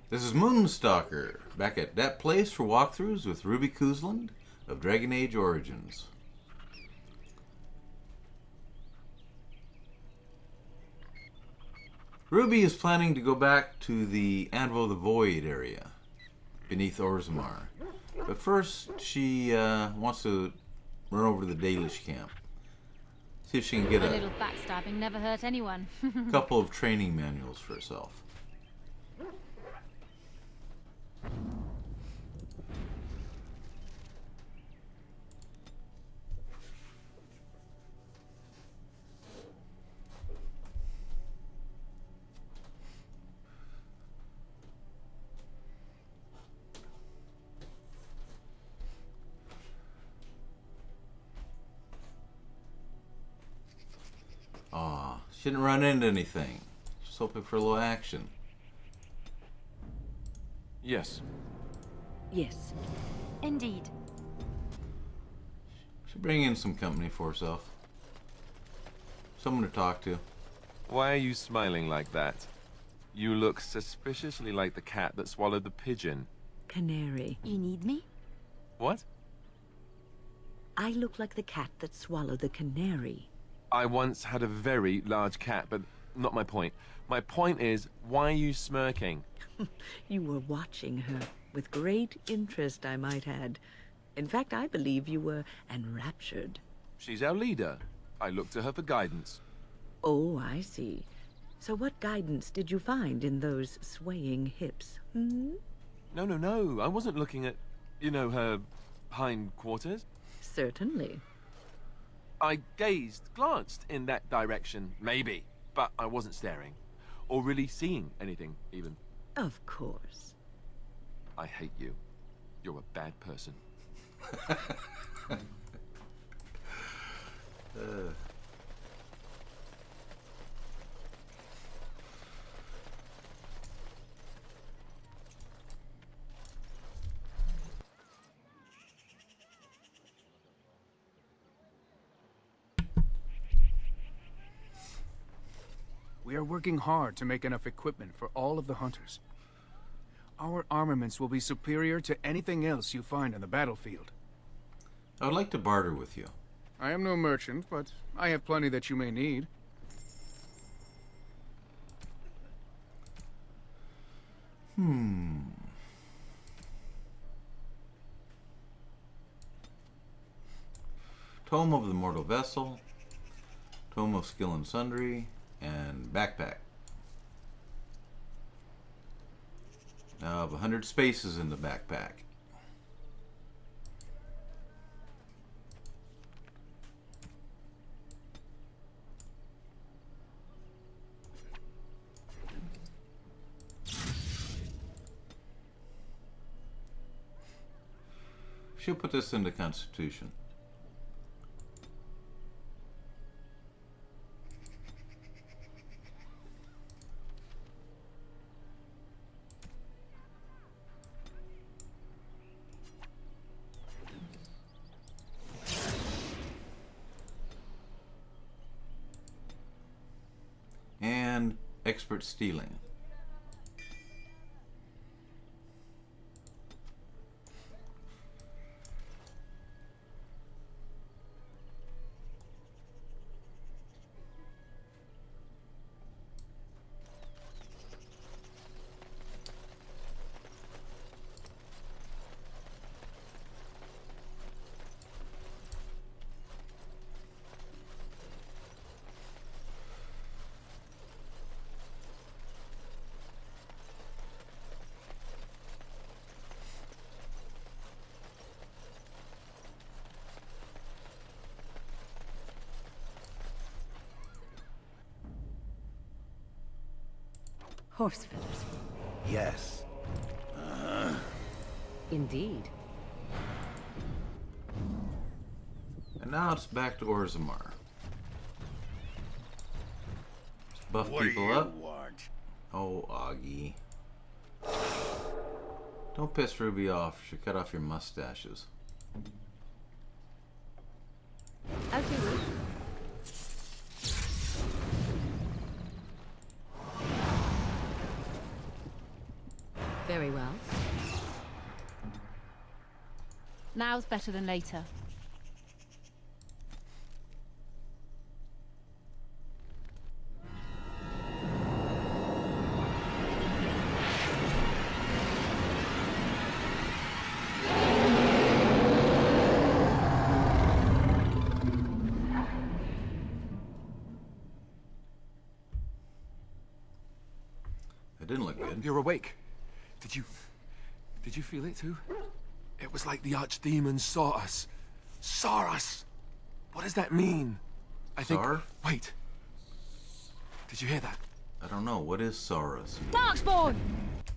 This is Moonstalker, back at that place for walkthroughs with Ruby Cousland of Dragon Age Origins. Ruby is planning to go back to the Anvil of the Void area beneath Orzammar. But first, she wants to run over to the Dalish camp. See if she can get A little backstabbing never hurt anyone. couple of training manuals for herself. Aw, she didn't run into anything. Just hoping for a little action. Yes. Yes. Indeed. She'll bring in some company for herself. Someone to talk to. Why are you smiling like that? You look suspiciously like the cat that swallowed the pigeon. Canary. You need me? What? I look like the cat that swallowed the canary. I once had a very large cat, but not my point. My point is, why are you smirking? You were watching her with great interest, I might add. In fact, I believe you were enraptured. She's our leader. I look to her for guidance. Oh, I see. So what guidance did you find in those swaying hips? Hmm? No. I wasn't looking at, her hind quarters. Certainly. I glanced in that direction, maybe, but I wasn't staring. Or really seeing anything, even. Of course. I hate you. You're a bad person. We are working hard to make enough equipment for all of the hunters. Our armaments will be superior to anything else you find on the battlefield. I would like to barter with you. I am no merchant, but I have plenty that you may need. Tome of the Mortal Vessel, Tome of Skill and Sundry, and Backpack. Now I have 100 spaces in the backpack. She'll put this into Constitution. And expert stealing. Horse feathers. Yes. Indeed. And now it's back to Orzammar. Just buff What do people you up. want? Oh, Augie. Don't piss Ruby off. She'll cut off your mustaches. As you wish. Very well. Now's better than later. It didn't look good. You're awake. Did you feel it too? It was like the archdemon saw us. Saw us! What does that mean? I think... Sar? Wait. Did you hear that? I don't know. What is Saurus? Darkspawn!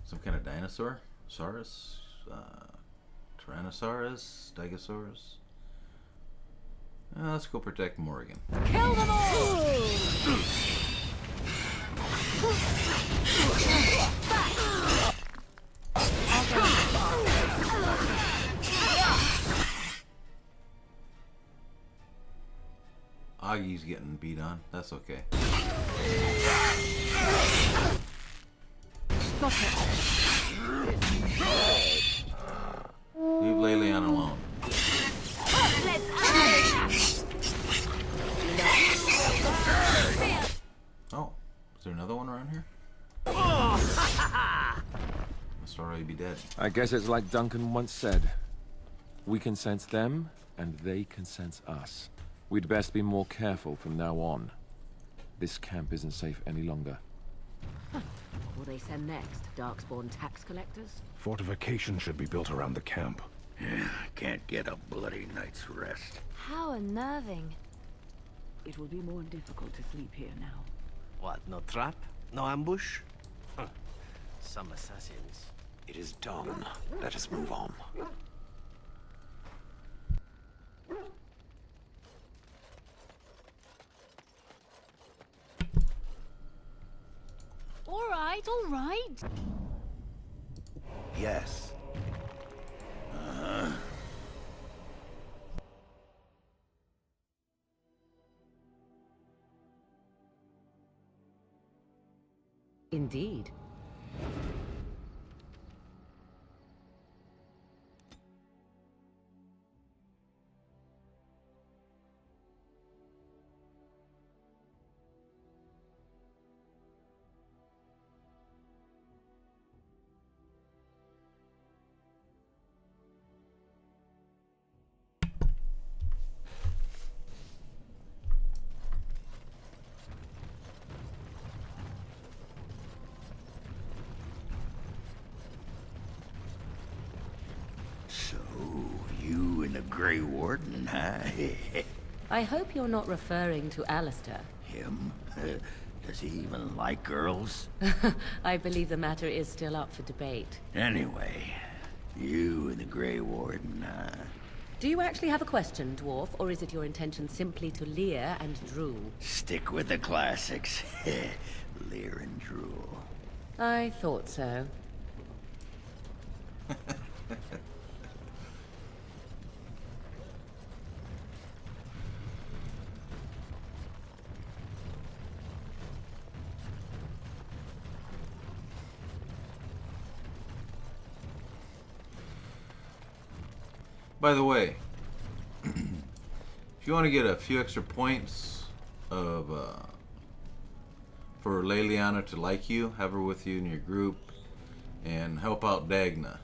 Some kind of dinosaur? Saurus? Tyrannosaurus? Stegosaurus? Let's go protect Morgan. Kill them all! Augie's getting beat on. That's okay. Stop it. Leave Leliana alone. Oh, is there another one around here? Must already be dead. I guess it's like Duncan once said. We can sense them, and they can sense us. We'd best be more careful from now on. This camp isn't safe any longer. What will they send next? Darkspawn tax collectors? Fortification should be built around the camp. Can't get a bloody night's rest. How unnerving. It will be more difficult to sleep here now. What, no trap? No ambush? Huh. Some assassins. It is done. Let us move on. All right, all right. Yes. Indeed. So, you and the Grey Warden, huh? I hope you're not referring to Alistair. Him? Does he even like girls? I believe the matter is still up for debate. Anyway, you and the Grey Warden, huh? Do you actually have a question, Dwarf, or is it your intention simply to leer and drool? Stick with the classics. Leer and drool. I thought so. By the way, if you want to get a few extra points of for Leliana to like you, have her with you in your group, and help out Dagna.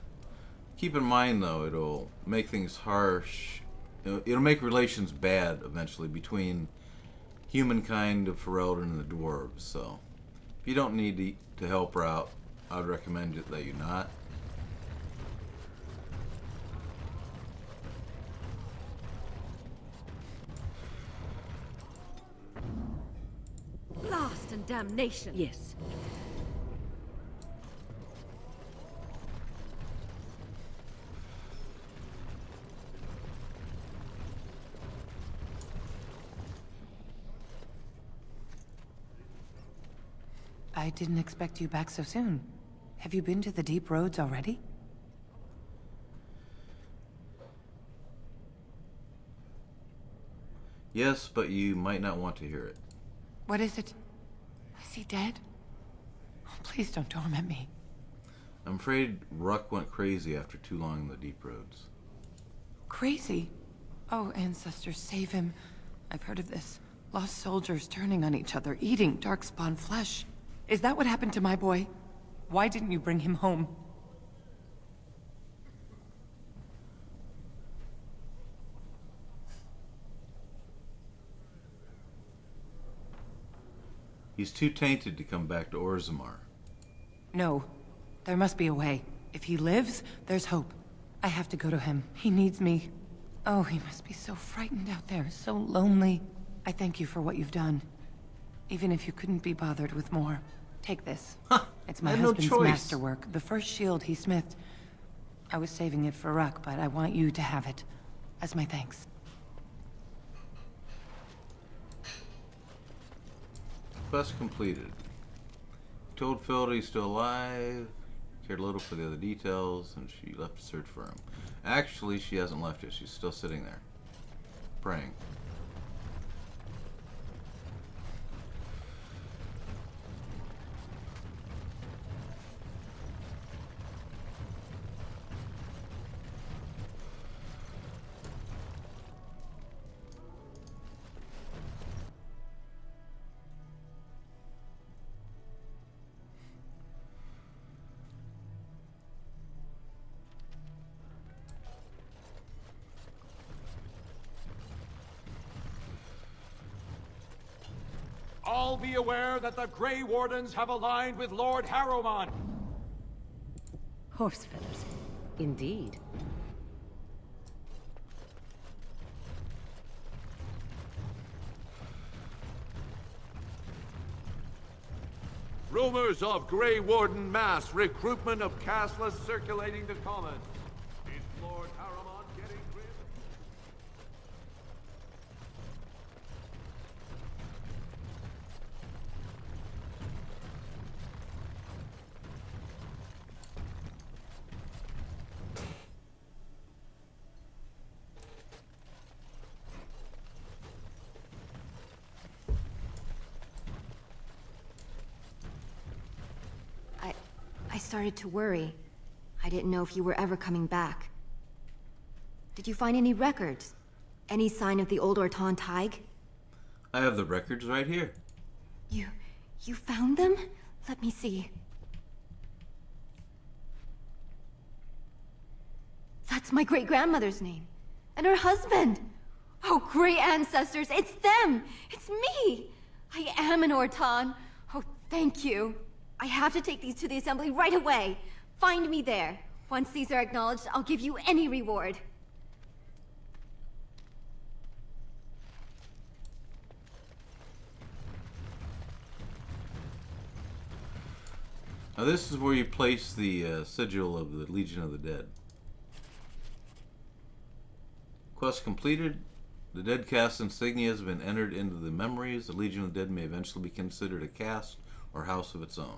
Keep in mind, though, it'll make things harsh. It'll make relations bad eventually between humankind of Ferelden and the dwarves. So, if you don't need to help her out, I'd recommend that you not. Blast and damnation. Yes. I didn't expect you back so soon. Have you been to the deep roads already? Yes, but you might not want to hear it. What is it? Is he dead? Oh, please don't torment me. I'm afraid Ruck went crazy after too long in the deep roads. Crazy? Oh, ancestors, save him. I've heard of this. Lost soldiers turning on each other, eating Darkspawn flesh. Is that what happened to my boy? Why didn't you bring him home? He's too tainted to come back to Orzammar. No. There must be a way. If he lives, there's hope. I have to go to him. He needs me. Oh, he must be so frightened out there, so lonely. I thank you for what you've done. Even if you couldn't be bothered with more. Take this. Huh, It's my I had no husband's choice. masterwork, the first shield he smithed. I was saving it for Ruck, but I want you to have it. As my thanks. Quest completed. Told Phil that he's still alive. Cared little for the other details, and she left to search for him. Actually, she hasn't left yet. She's still sitting there, praying. All be aware that the Grey Wardens have aligned with Lord Harrowman. Horse feathers. Indeed. Rumors of Grey Warden mass recruitment of castless circulating the common. Is Lord Harrowman getting rid? I started to worry. I didn't know if you were ever coming back. Did you find any records? Any sign of the old Orton Tig? I have the records right here. You found them? Let me see. That's my great-grandmother's name. And her husband. Oh, great ancestors, it's them! It's me! I am an Orton. Oh, thank you. I have to take these to the assembly right away. Find me there. Once these are acknowledged, I'll give you any reward. Now this is where you place the sigil of the Legion of the Dead. Quest completed. The Dead Caste insignia has been entered into the memories. The Legion of the Dead may eventually be considered a caste or house of its own.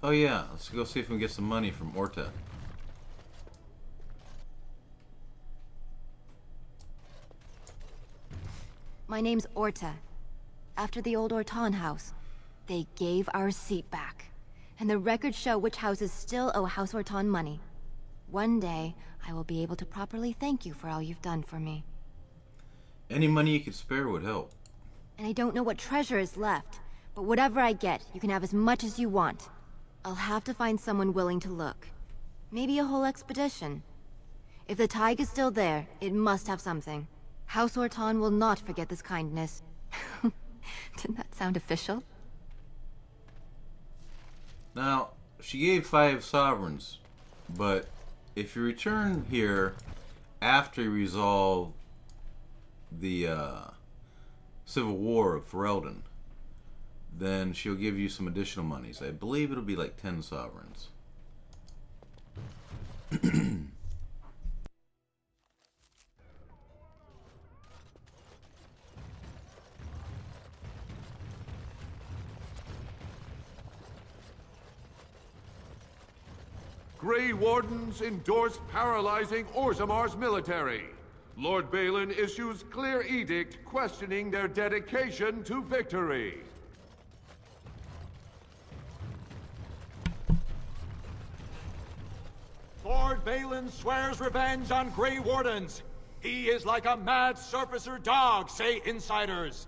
Oh yeah, let's go see if we can get some money from Orta. My name's Orta. After the old Orton house, they gave our seat back. And the records show which houses still owe House Orton money. One day, I will be able to properly thank you for all you've done for me. Any money you could spare would help. And I don't know what treasure is left, but whatever I get, you can have as much as you want. I'll have to find someone willing to look. Maybe a whole expedition. If the Tig is still there, it must have something. House Orton will not forget this kindness. Didn't that sound official? Now, she gave 5 sovereigns, but if you return here after you resolve the Civil War of Ferelden, then she'll give you some additional monies. I believe it'll be like 10 sovereigns. Grey Wardens endorse paralyzing Orzamar's military. Lord Balin issues clear edict questioning their dedication to victory. Lord Balin swears revenge on Grey Wardens. He is like a mad surfacer dog, say insiders.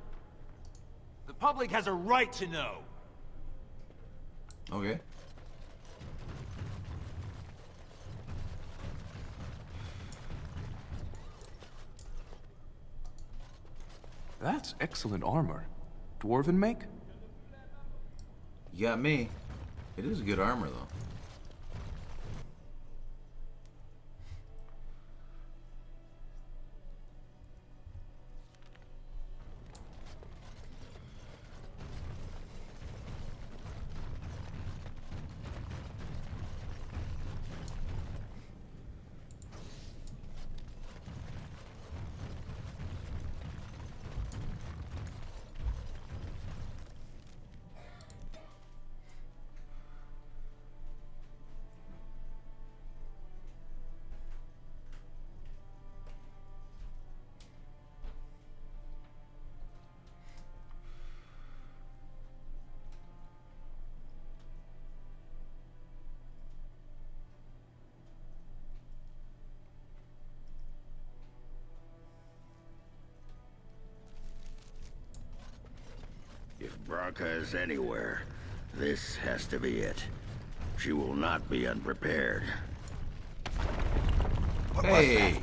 The public has a right to know. Okay. That's excellent armor. Dwarven make? You got me. It is good armor, though. If Branka is anywhere, this has to be it. She will not be unprepared. Hey!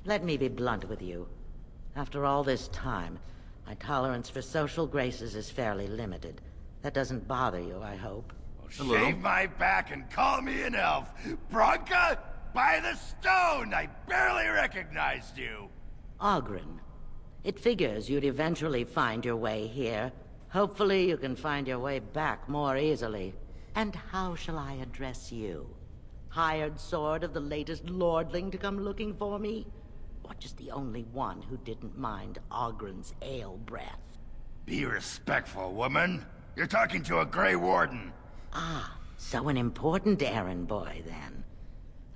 Let me be blunt with you. After all this time, my tolerance for social graces is fairly limited. That doesn't bother you, I hope. Shave my back and call me an elf. Branka, by the stone! I barely recognized you! Ogren. It figures you'd eventually find your way here. Hopefully you can find your way back more easily. And how shall I address you? Hired sword of the latest lordling to come looking for me? Or just the only one who didn't mind Ogren's ale breath? Be respectful, woman. You're talking to a Grey Warden. Ah, so an important errand boy, then.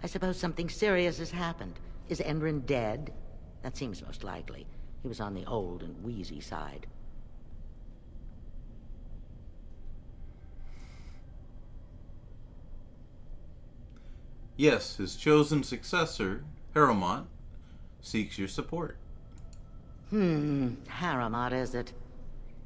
I suppose something serious has happened. Is Enrin dead? That seems most likely. He was on the old and wheezy side. Yes, his chosen successor, Harrowmont, seeks your support. Harrowmont, is it?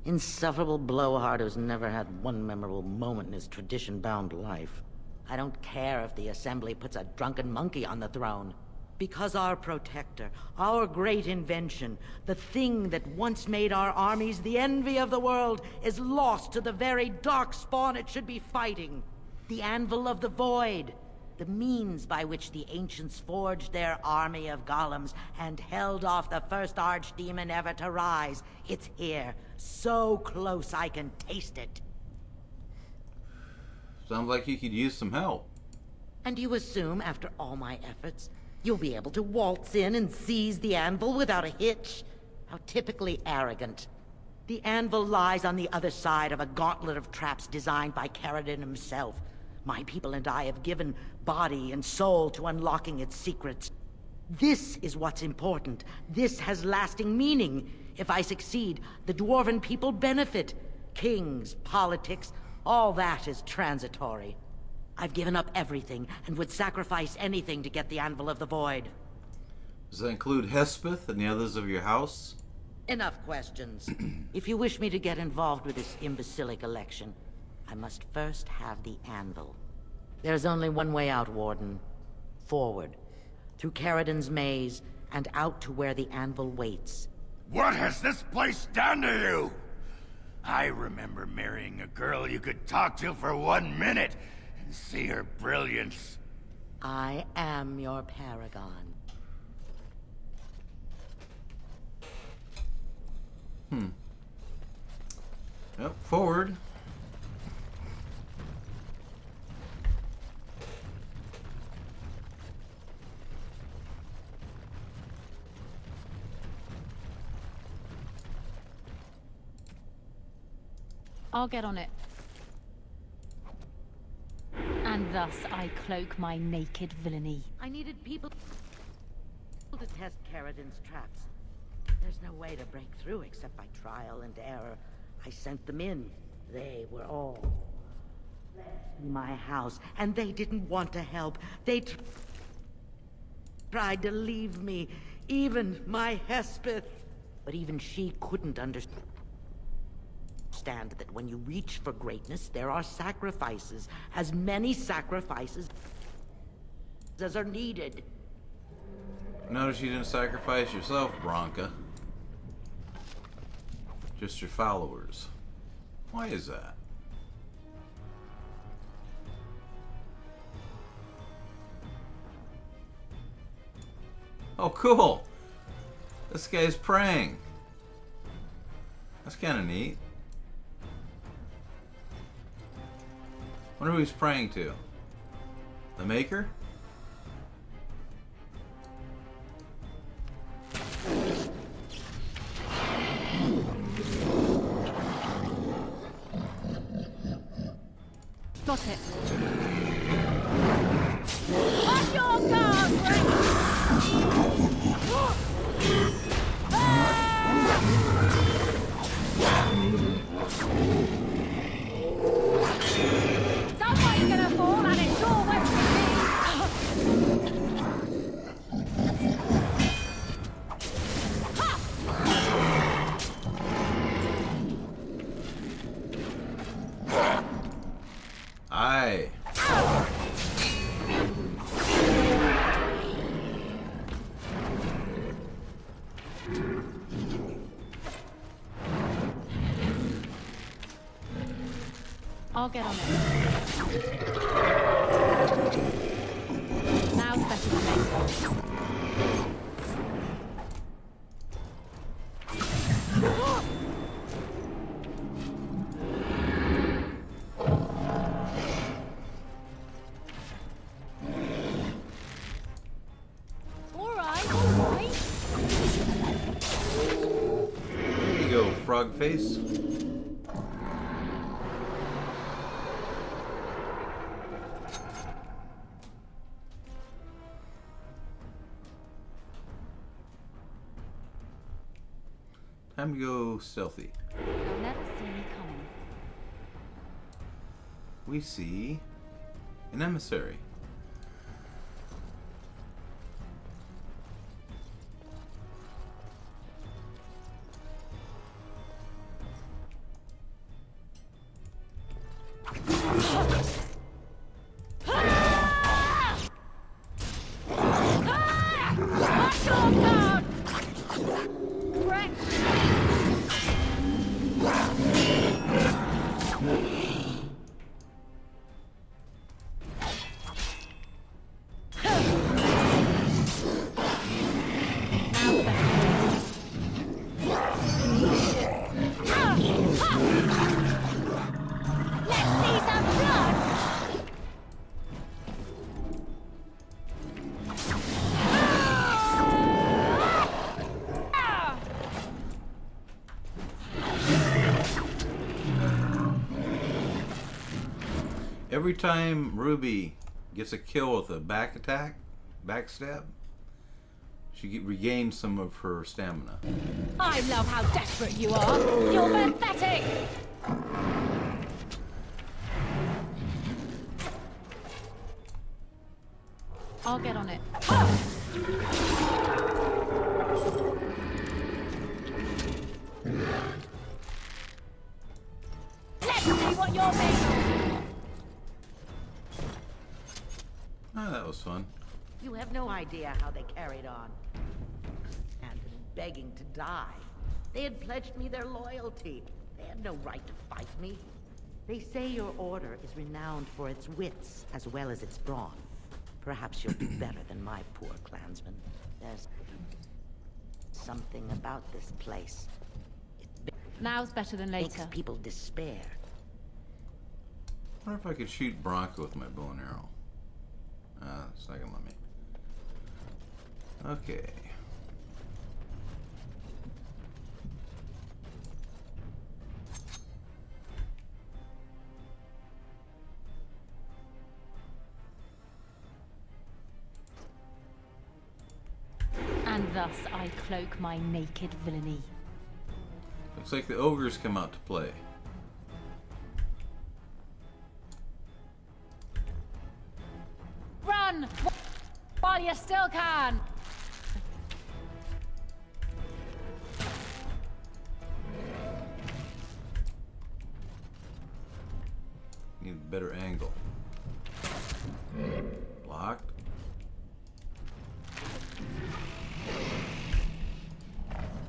Insufferable blowhard who's never had one memorable moment in his tradition-bound life. I don't care if the Assembly puts a drunken monkey on the throne. Because our protector, our great invention, the thing that once made our armies the envy of the world, is lost to the very Darkspawn it should be fighting. The Anvil of the Void. The means by which the ancients forged their army of golems and held off the first archdemon ever to rise. It's here, so close I can taste it. Sounds like you could use some help. And you assume, after all my efforts, you'll be able to waltz in and seize the Anvil without a hitch? How typically arrogant. The Anvil lies on the other side of a gauntlet of traps designed by Caradon himself. My people and I have given body and soul to unlocking its secrets. This is what's important. This has lasting meaning. If I succeed, the Dwarven people benefit. Kings, politics, all that is transitory. I've given up everything and would sacrifice anything to get the Anvil of the Void. Does that include Hespeth and the others of your house? Enough questions. If you wish me to get involved with this imbecilic election, I must first have the Anvil. There's only one way out, Warden. Forward. Through Caradon's maze, and out to where the Anvil waits. What has this place done to you? I remember marrying a girl you could talk to for 1 minute and see her brilliance. I am your paragon. Yep, forward. I'll get on it. And thus I cloak my naked villainy. I needed people to test Carradine's traps. There's no way to break through except by trial and error. I sent them in. They were all in my house, and they didn't want to help. They tried to leave me, even my Hespeth. But even she couldn't understand that when you reach for greatness, there are sacrifices. As many sacrifices as are needed. Notice you didn't sacrifice yourself, Bronca. Just your followers. Why is that? Oh, cool! This guy's praying. That's kind of neat. Wonder who he's praying to. The Maker? Got it. On your guard, Somebody's gonna fall and it's all wet Aye. I'll get on it. Now's better than later. There you go, frog face. Time to go stealthy. You'll never see me coming. We see an emissary. Every time Ruby gets a kill with a backstab, she regains some of her stamina. I love how desperate you are. You're pathetic. I'll get on it. Let's see what you're made of. Ah, that was fun. You have no idea how they carried on. And begging to die. They had pledged me their loyalty. They had no right to fight me. They say your order is renowned for its wits as well as its brawn. Perhaps you'll do better than my poor clansmen. There's something about this place. Now's better than later. Makes people despair. I wonder if I could shoot Bronca with my bow and arrow. It's not gonna let me. Okay. And thus I cloak my naked villainy. Looks like the ogres come out to play. Run! While you still can! Need a better angle. Blocked.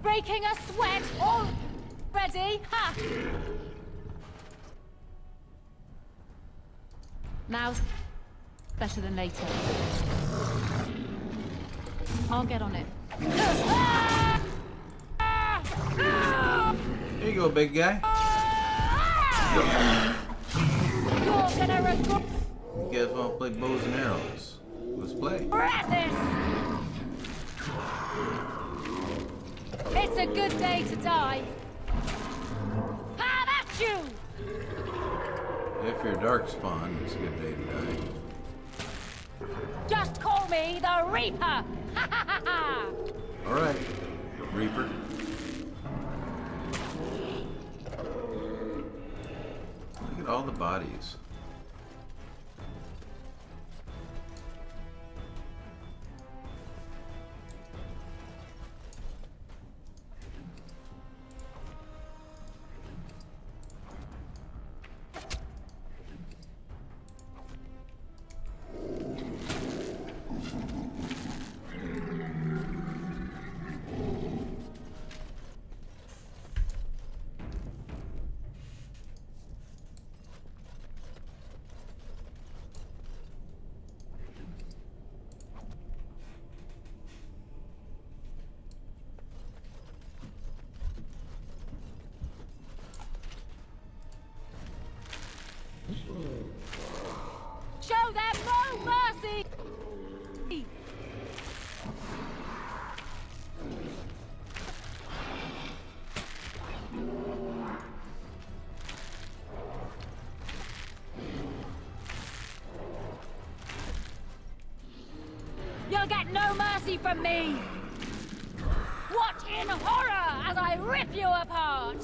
Breaking a sweat already? Ha! Now's better than later. I'll get on it. There you go, big guy. You're gonna regret You guys want to play bows and arrows? Let's play. this! It's a good day to die. Have at you! If you're Darkspawn, it's a good day to die. Just call me the Reaper! Ha ha ha ha! Alright, Reaper. Look at all the bodies. Show them no mercy! You'll get no mercy from me! What in horror as I rip you apart!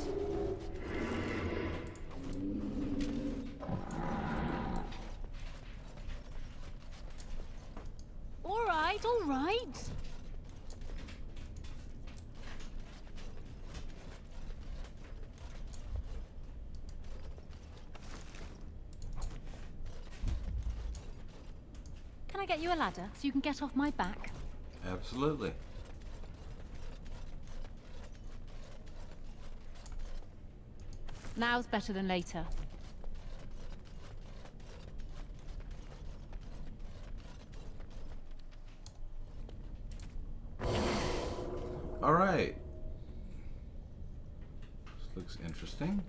All right. Can I get you a ladder so you can get off my back? Absolutely. Now's better than later. All right. This looks interesting.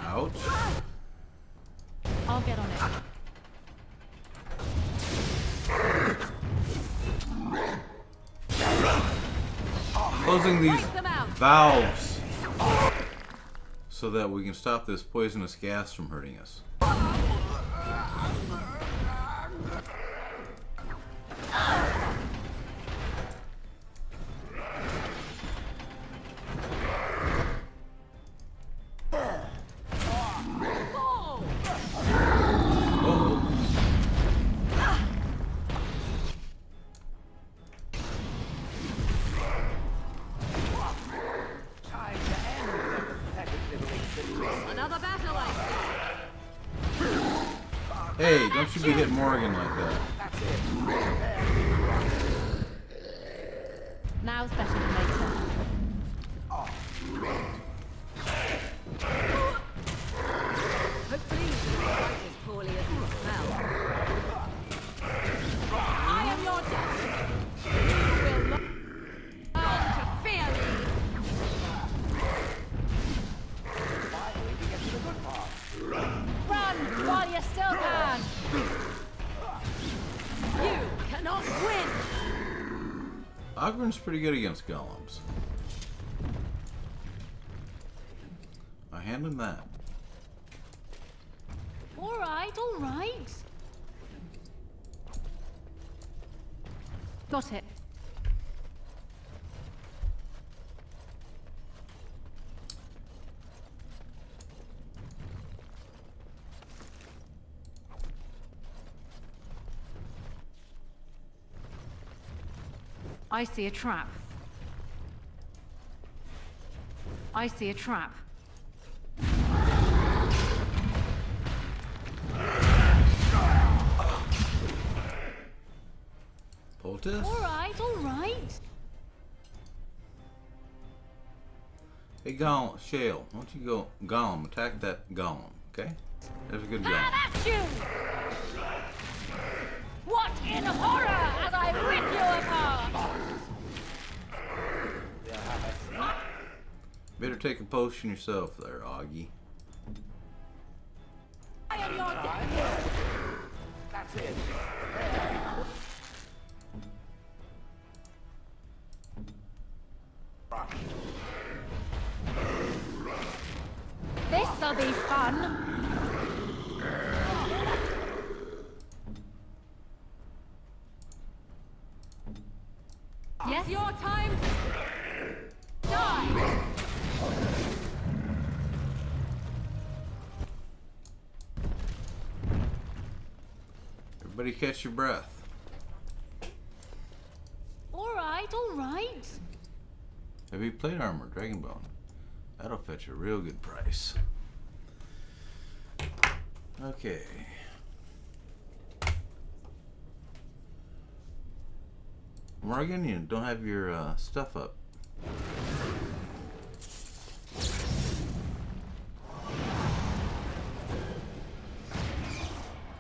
Ouch. I'll get on it. Closing these valves so that we can stop this poisonous gas from hurting us. Another battle, I Hey, don't you be hitting Morgan like that. Now's better than later. Hopefully you didn't fight as poorly as you smell. I am your death. You will not learn to fear me. Finally, we get to the good part. Run while you still can. You cannot win. Ogren's pretty good against golems. I hand him that. All right, all right. Got it. I see a trap. I see a trap. Poultice? All right, all right. Hey, Gollum, Shale, why don't you go, Gollum, attack that Gollum, okay? That's a good Gollum. That's you! What in horror as I rip you apart! Better take a potion yourself there, Augie. I am your death! That's it. This'll be fun! Yes, your time. Die. Everybody catch your breath. All right, all right. Heavy plate armor, Dragonbone. That'll fetch a real good price. Okay. Morgan, you don't have your stuff up.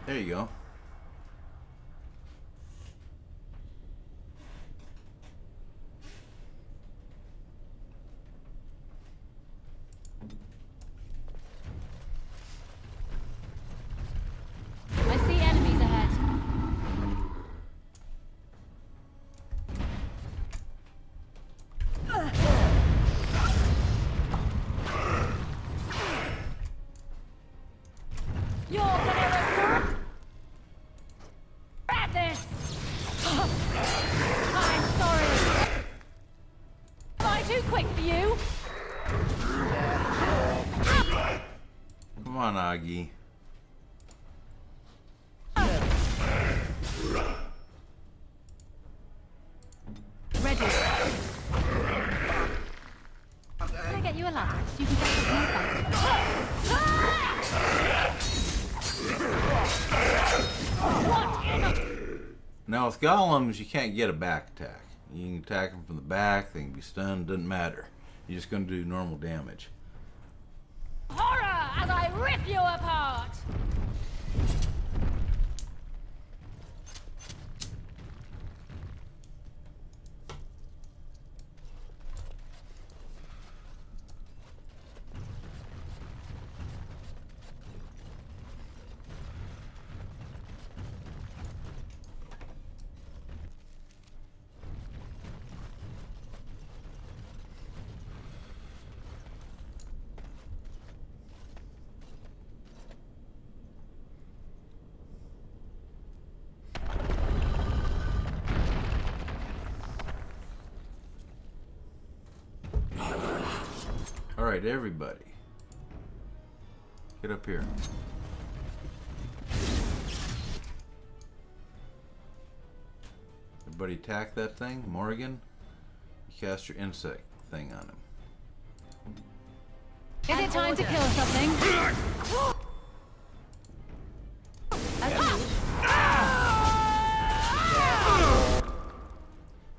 There you go. I see enemies ahead. You're gonna regret this! I'm sorry! Am I too quick for you? Come on, Augie. Ready. Can I get you a ladder so you can get the back? What in a... Now with golems, you can't get a back attack. You can attack them from the back, they can be stunned, doesn't matter. You're just going to do normal damage. horror as I rip you apart! Alright, everybody. Get up here. Everybody attack that thing. Morgan, you cast your insect thing on him. Is it time to kill something?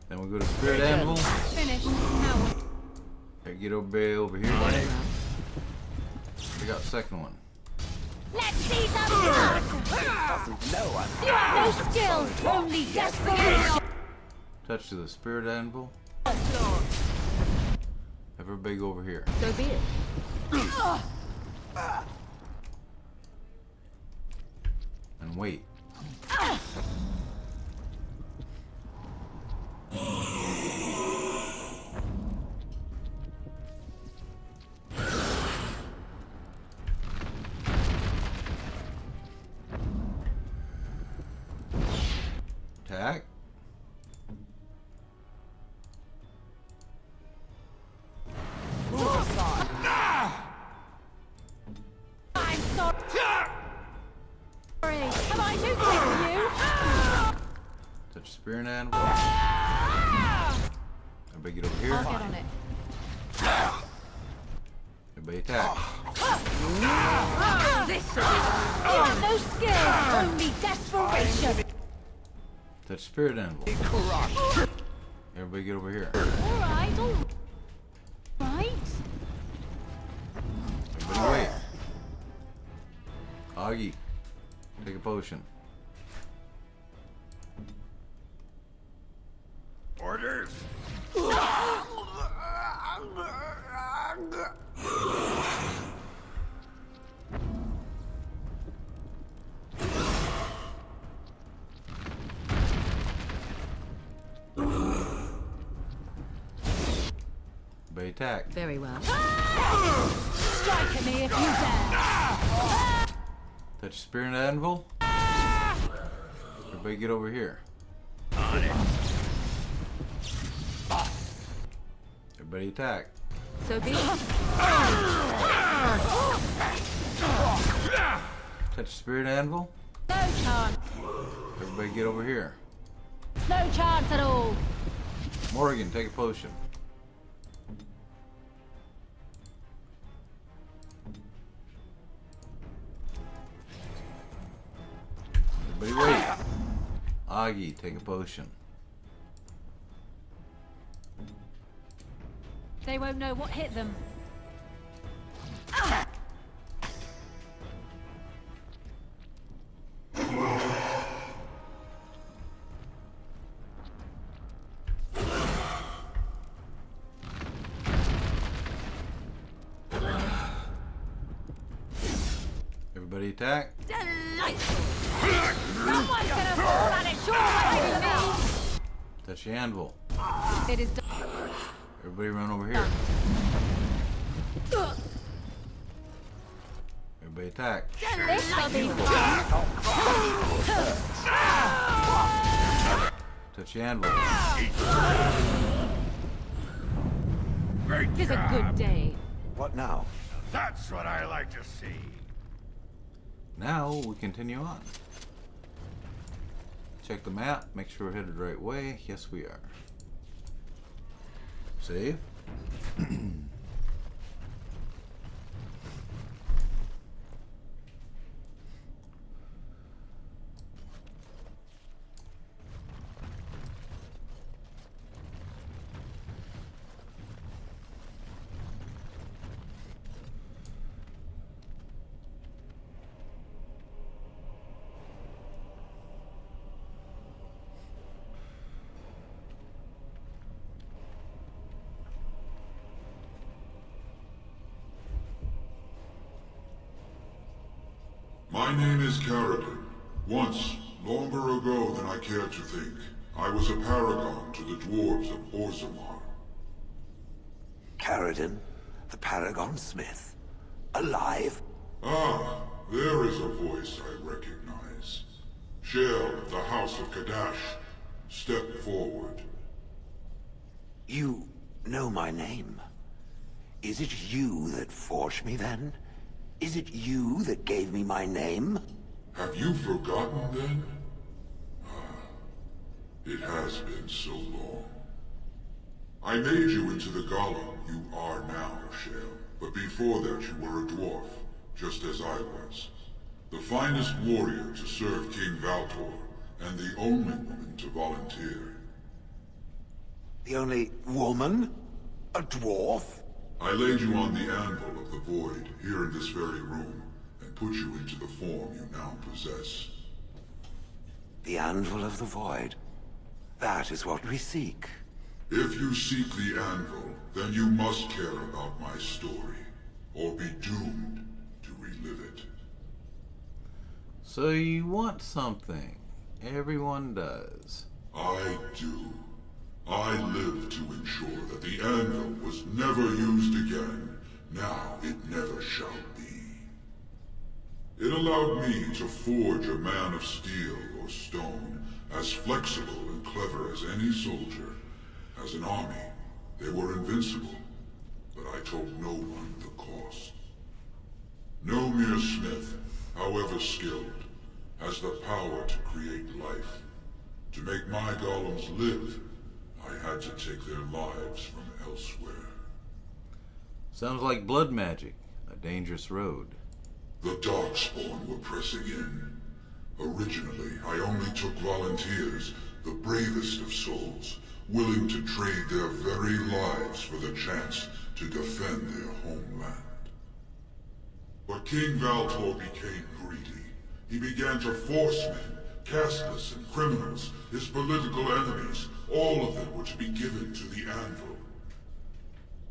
Then we'll go to Spirit Anvil. Finished. Now what? Okay, get over here. We got the second one. Let's see some blood! You have no skill, only desperation! Touch to the Spirit Anvil. Everybody go over here. So be it. And wait. anvil. Everybody get over here. I'll get on it. Everybody attack. This you have no skill, only desperation. Touch spirit anvil. Everybody get over here. All right. Everybody wait. Augie, take a potion. Orders! Everybody attack. Very well. Strike at me if you dare. Touch spirit anvil. Everybody get over here. Everybody attack. So be it. Touch spirit anvil. No chance. Everybody get over here. No chance at all. Morgan, take a potion. Everybody wait. Augie, take a potion. They won't know what hit them. Everybody attack. Delightful. Someone's gonna fall and it's sure behind me. Touch the anvil. It is done. Everybody run over here. Everybody attack. This'll be fun. Touch the anvil. It's a good day. What now? That's what I like to see. Now we continue on. Check the map, make sure we're headed the right way. Yes, we are. Save. My name is Carradine. Once, longer ago than I care to think, I was a paragon to the dwarves of Orzammar. Carradine, the Paragon Smith. Alive? Ah, there is a voice I recognize. Shale of the House of Kadash. Step forward. You know my name. Is it you that forged me then? Is it you that gave me my name? Have you forgotten then? Ah, it has been so long. I made you into the golem you are now, Shale. But before that you were a dwarf, just as I was. The finest warrior to serve King Valtor, and the only woman to volunteer. The only woman? A dwarf? I laid you on the anvil of the void, here in this very room, and put you into the form you now possess. The anvil of the void. That is what we seek. If you seek the anvil, then you must care about my story, or be doomed to relive it. So you want something. Everyone does. I do. I live to ensure that the anvil was never used again. Now it never shall be. It allowed me to forge a man of steel or stone, as flexible and clever as any soldier. As an army, they were invincible, but I told no one the cost. No mere smith, however skilled, has the power to create life, To make my golems live, I had to take their lives from elsewhere. Sounds like blood magic. A dangerous road. The Darkspawn were pressing in. Originally, I only took volunteers, the bravest of souls, willing to trade their very lives for the chance to defend their homeland. But King Valtor became greedy. He began to force men, casteless and criminals, his political enemies, all of them were to be given to the Anvil.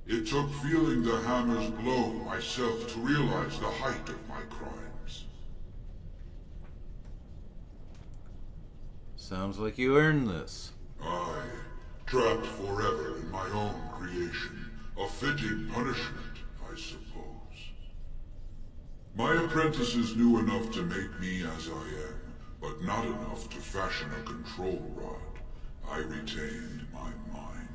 It took feeling the hammer's blow myself to realize the height of my crimes. Sounds like you earned this. I, trapped forever in my own creation. A fitting punishment, I suppose. My apprentices knew enough to make me as I am, but not enough to fashion a control rod. I retained my mind.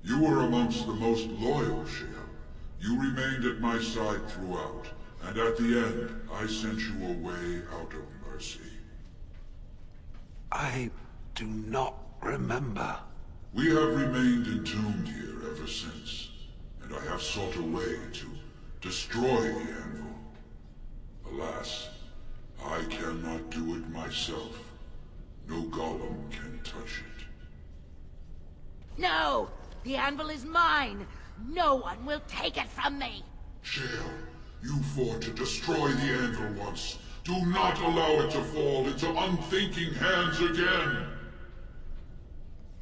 You were amongst the most loyal, Shale. You remained at my side throughout, and at the end, I sent you away out of mercy. I do not remember. We have remained entombed here ever since, and I have sought a way to destroy the Anvil. Alas, I cannot do it myself. No golem can touch it. No! The Anvil is mine! No one will take it from me! Shale, you fought to destroy the Anvil once. Do not allow it to fall into unthinking hands again!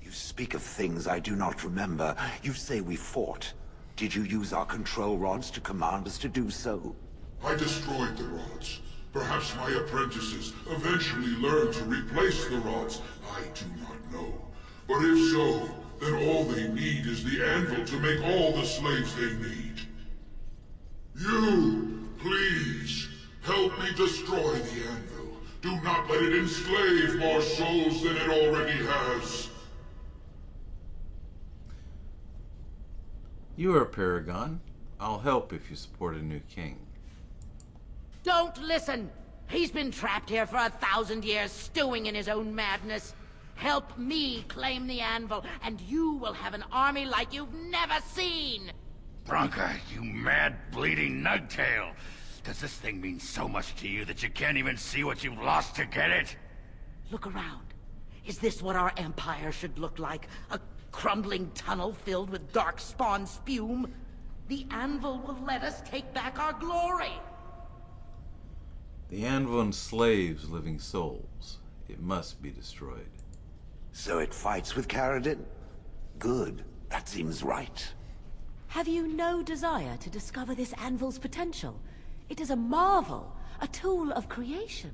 You speak of things I do not remember. You say we fought. Did you use our control rods to command us to do so? I destroyed the rods. Perhaps my apprentices eventually learned to replace the rods. I do not know. But if so, then all they need is the Anvil to make all the slaves they need. You, please, help me destroy the Anvil. Do not let it enslave more souls than it already has. You are a paragon. I'll help if you support a new king. Don't listen! He's been trapped here for 1,000 years, stewing in his own madness. Help me claim the Anvil, and you will have an army like you've never seen! Bronca, you mad, bleeding nugtail! Does this thing mean so much to you that you can't even see what you've lost to get it? Look around. Is this what our empire should look like? A crumbling tunnel filled with Darkspawn spume? The Anvil will let us take back our glory! The Anvil enslaves living souls. It must be destroyed. So it fights with Caradin? Good. That seems right. Have you no desire to discover this Anvil's potential? It is a marvel, a tool of creation.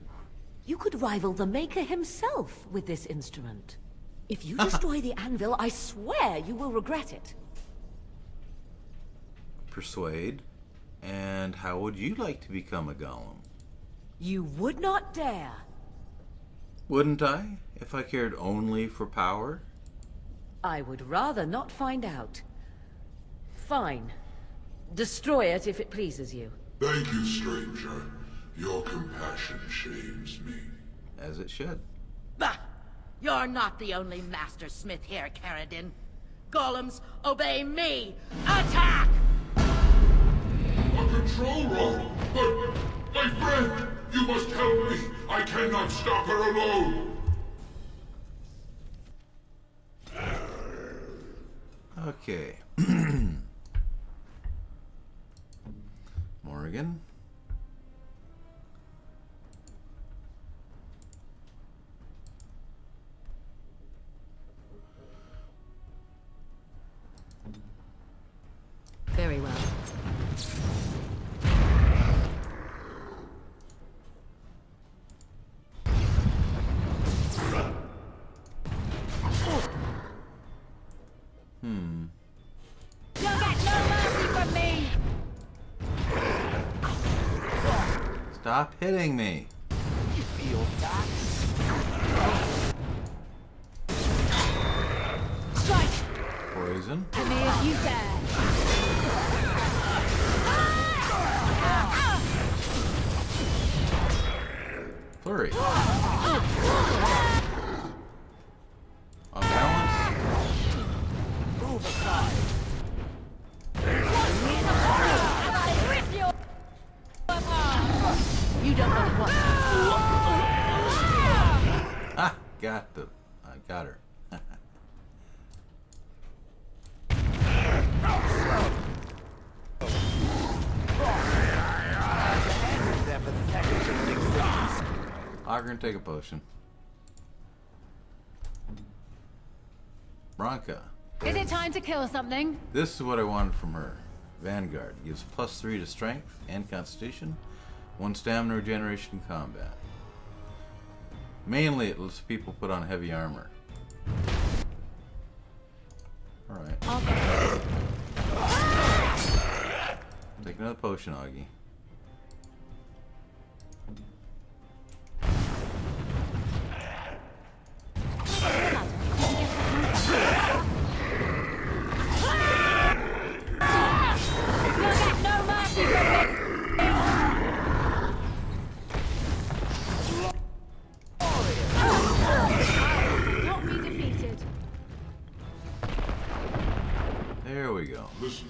You could rival the Maker himself with this instrument. If you destroy the Anvil, I swear you will regret it. Persuade. And how would you like to become a golem? You would not dare. Wouldn't I, if I cared only for power? I would rather not find out. Fine. Destroy it if it pleases you. Thank you, stranger. Your compassion shames me. As it should. Bah! You're not the only master smith here, Caradin. Golems, obey me! Attack! A control rod! But, my friend, you must help me! I cannot stop her alone! Okay. Morgan. Very well. You'll get no mercy from me! Stop hitting me. You feel that? Strike! Poison. To me if you dare! Flurry. Ogren, take a potion. Branka. Is it time to kill something? This is what I wanted from her. Vanguard. Gives +3 to strength and constitution. 1 stamina regeneration in combat. Mainly it lets people put on heavy armor. Alright. Take another potion, Augie. There we go. Listen.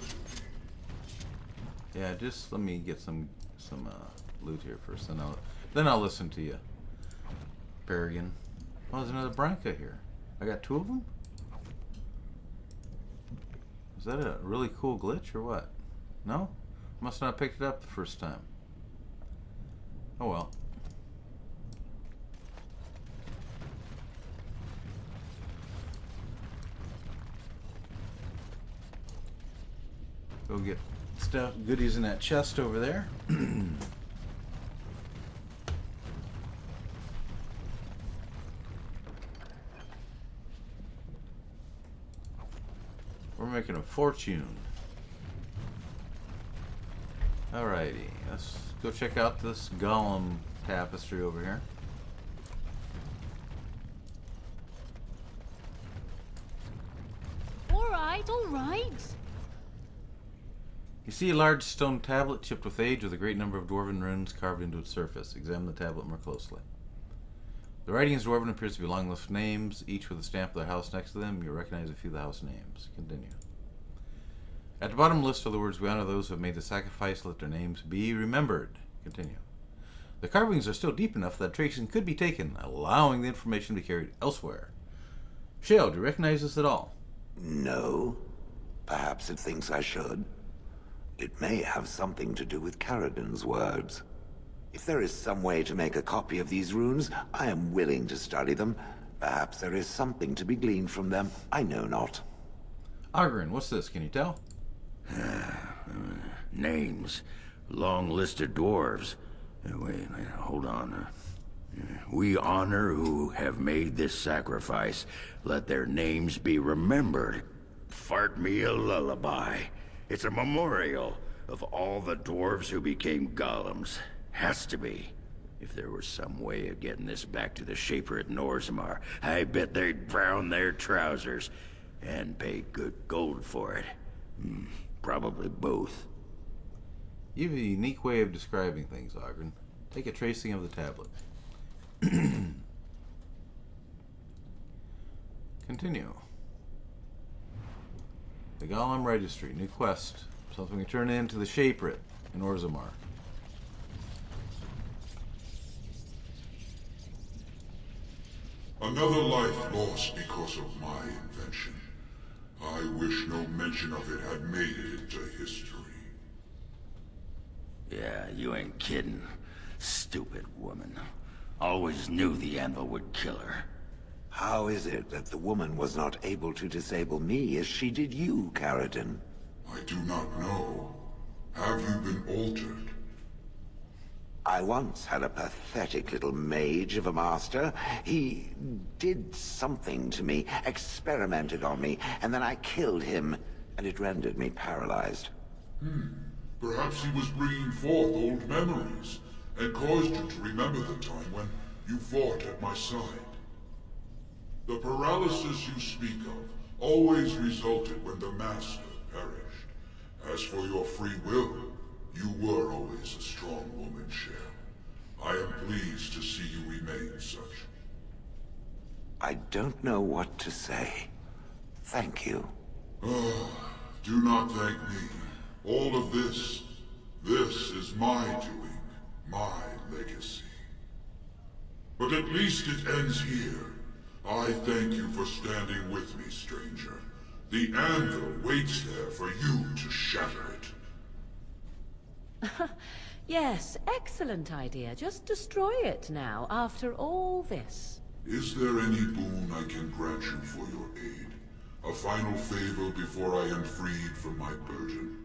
Yeah, just let me get some loot here first, and then I'll listen to you, Paragon. Oh, there's another Branka here. I got 2 of them. Is that a really cool glitch or what? No? Must not have picked it up the first time. Oh well. Go get stuff, goodies in that chest over there. We're making a fortune. Alrighty, let's go check out this golem tapestry over here. All right. You see a large stone tablet chipped with age with a great number of dwarven runes carved into its surface. Examine the tablet more closely. The writing is dwarven and appears to be long list of names, each with a stamp of their house next to them. You'll recognize a few of the house names. Continue. At the bottom list are the words, "We honor those who have made the sacrifice, let their names be remembered." Continue. The carvings are still deep enough that tracing could be taken, allowing the information to be carried elsewhere. Shale, do you recognize this at all? No. Perhaps it thinks I should. It may have something to do with Caradon's words. If there is some way to make a copy of these runes, I am willing to study them. Perhaps there is something to be gleaned from them. I know not. Ogren, what's this? Can you tell? Names. Long list of dwarves. Wait, hold on. We honor who have made this sacrifice. Let their names be remembered. Fart me a lullaby. It's a memorial of all the dwarves who became golems. Has to be. If there was some way of getting this back to the Shaper at Norzamar, I bet they'd brown their trousers and pay good gold for it. Probably both. You have a unique way of describing things, Ogren. Take a tracing of the tablet. Continue. The Golem Registry, new quest. Something we turn in to the Shaper in Norzamar. Another life lost because of my invention. I wish no mention of it had made it into history. Yeah, you ain't kidding. Stupid woman. Always knew the Anvil would kill her. How is it that the woman was not able to disable me as she did you, Caradon? I do not know. Have you been altered? I once had a pathetic little mage of a master. He did something to me, experimented on me, and then I killed him, and it rendered me paralyzed. Perhaps he was bringing forth old memories, and caused you to remember the time when you fought at my side. The paralysis you speak of always resulted when the Master perished. As for your free will, you were always a strong woman, Shale. I am pleased to see you remain such. I don't know what to say. Thank you. Do not thank me. All of this is my doing, my legacy. But at least it ends here. I thank you for standing with me, stranger. The Anvil waits there for you to shatter it. Yes, excellent idea. Just destroy it now, after all this. Is there any boon I can grant you for your aid? A final favor before I am freed from my burden?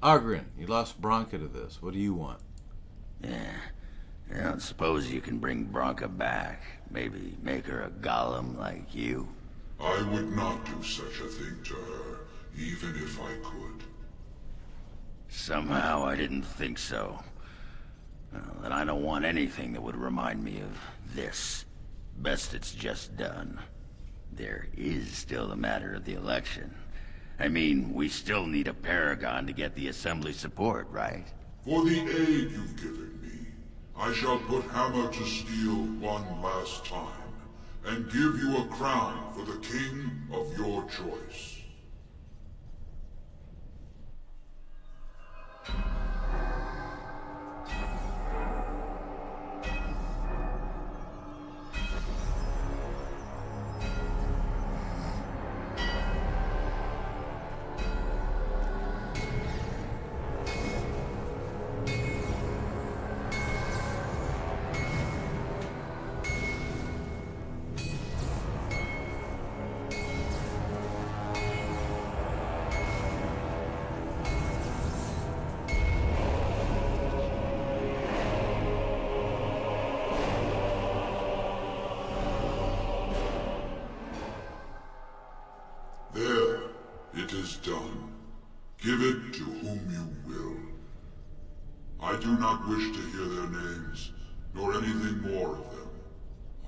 Ogren, you lost Bronca to this. What do you want? Yeah. I don't suppose you can bring Bronca back. Maybe make her a golem like you. I would not do such a thing to her, even if I could. Somehow I didn't think so. Well, and I don't want anything that would remind me of this. Best it's just done. There is still the matter of the election. I mean, we still need a paragon to get the Assembly support, right? For the aid you've given me, I shall put hammer to steel one last time, and give you a crown for the king of your choice. There, it is done. Give it to whom you will. I do not wish to hear their names, nor anything more of them.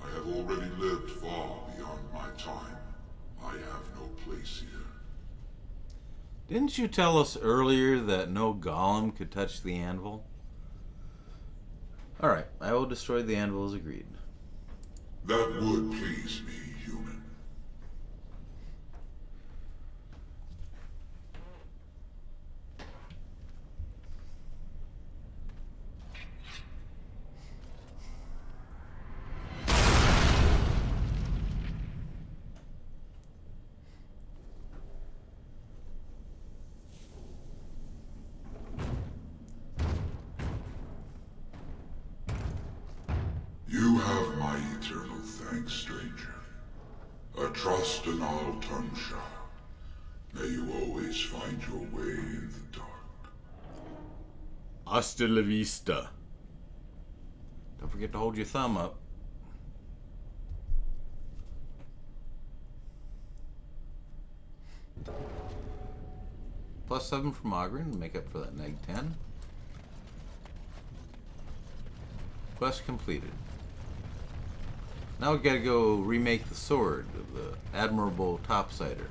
I have already lived far beyond my time. I have no place here. Didn't you tell us earlier that no golem could touch the anvil? Alright, I will destroy the anvil as agreed. That would please me, human. You have my eternal thanks, stranger. A trust and all tongue shout. May you always find your way in the dark. Hasta la vista. Don't forget to hold your thumb up. +7 from Ogren to make up for that -10. Quest completed. Now we gotta go remake the sword of the admirable Topsider.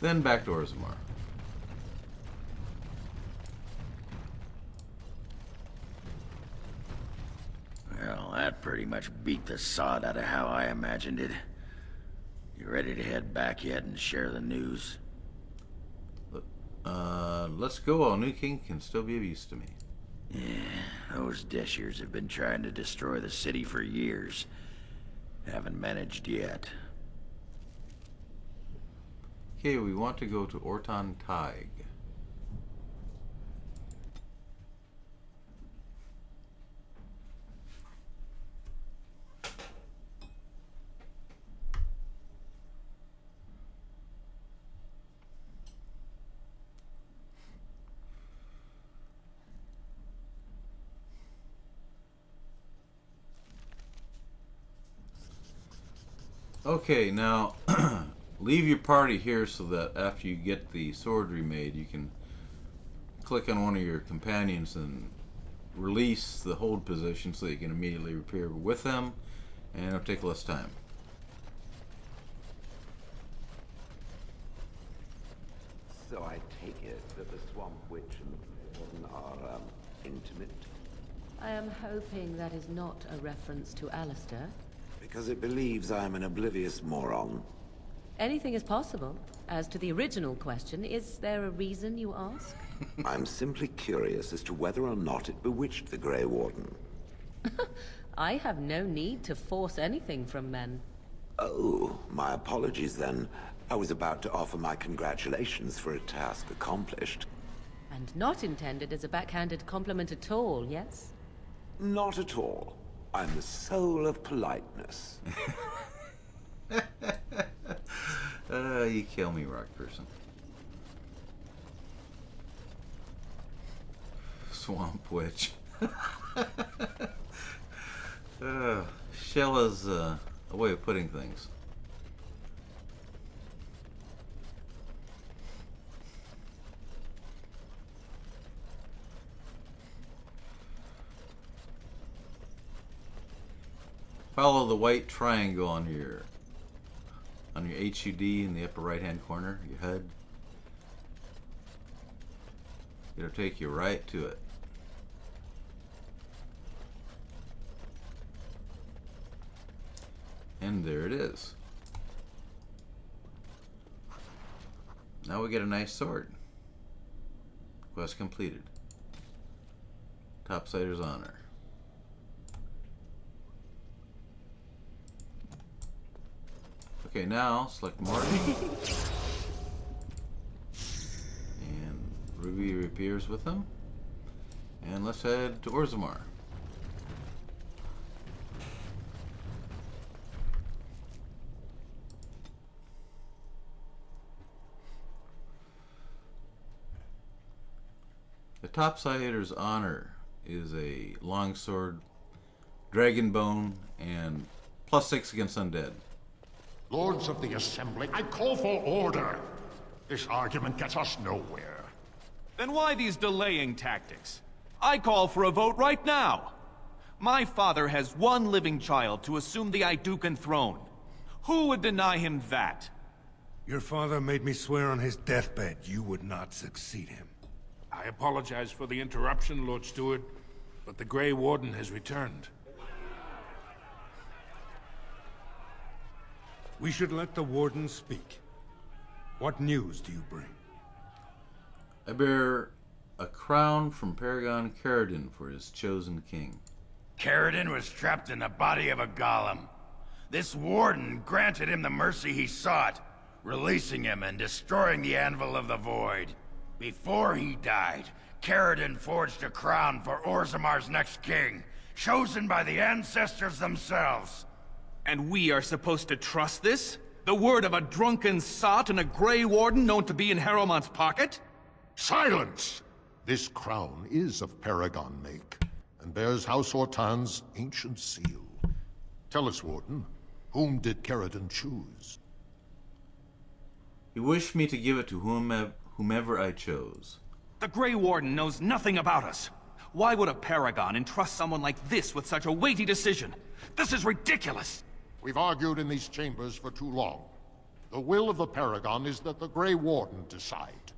Then back to Orzammar. Well, that pretty much beat the sod out of how I imagined it. You ready to head back yet and share the news? Let's go while New King can still be of use to me. Yeah, those Deshirs have been trying to destroy the city for years. Haven't managed yet. Okay, we want to go to Orton Tig. Okay, now leave your party here so that after you get the sword remade, you can click on one of your companions and release the hold position so you can immediately repair with them, and it'll take less time. So I take it that the Swamp Witch and the Warden are, intimate? I am hoping that is not a reference to Alistair. Because it believes I'm an oblivious moron. Anything is possible. As to the original question, is there a reason you ask? I'm simply curious as to whether or not it bewitched the Grey Warden. I have no need to force anything from men. Oh, my apologies then. I was about to offer my congratulations for a task accomplished. And not intended as a backhanded compliment at all, yes? Not at all. I'm the soul of politeness. You kill me, rock person. Swamp witch. Shella's a way of putting things. Follow the white triangle on your HUD in the upper right hand corner, your HUD. It'll take you right to it. And there it is. Now we get a nice sword. Quest completed. Topsider's honor. Okay, now select Martin. And Ruby reappears with them. And let's head to Orzammar. The Topsider's honor is a longsword, dragon bone, and +6 against undead. Lords of the Assembly, I call for order. This argument gets us nowhere. Then why these delaying tactics? I call for a vote right now. My father has one living child to assume the Idukan throne. Who would deny him that? Your father made me swear on his deathbed you would not succeed him. I apologize for the interruption, Lord Steward, but the Grey Warden has returned. We should let the Warden speak. What news do you bring? I bear a crown from Paragon Caridin for his chosen king. Caridin was trapped in the body of a golem. This warden granted him the mercy he sought, releasing him and destroying the Anvil of the Void. Before he died, Caridin forged a crown for Orzammar's next king, chosen by the ancestors themselves. And we are supposed to trust this? The word of a drunken sot and a Grey Warden known to be in Harrowmont's pocket? Silence! This crown is of Paragon make, and bears House Ortan's ancient seal. Tell us, Warden, whom did Caridin choose? He wished me to give it to whomever I chose. The Grey Warden knows nothing about us. Why would a Paragon entrust someone like this with such a weighty decision? This is ridiculous! We've argued in these chambers for too long. The will of the Paragon is that the Grey Warden decide.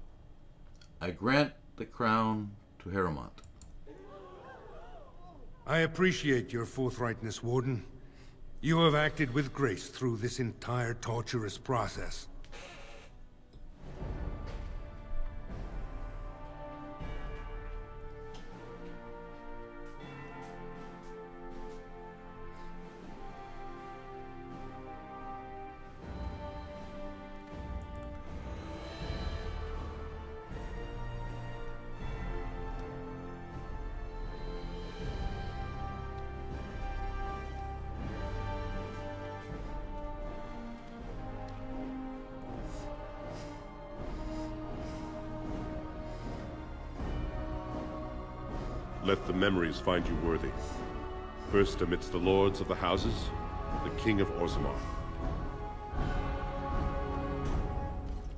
I grant the crown to Harrowmont. I appreciate your forthrightness, Warden. You have acted with grace through this entire torturous process. Let the memories find you worthy. First amidst the lords of the houses, the King of Orzammar.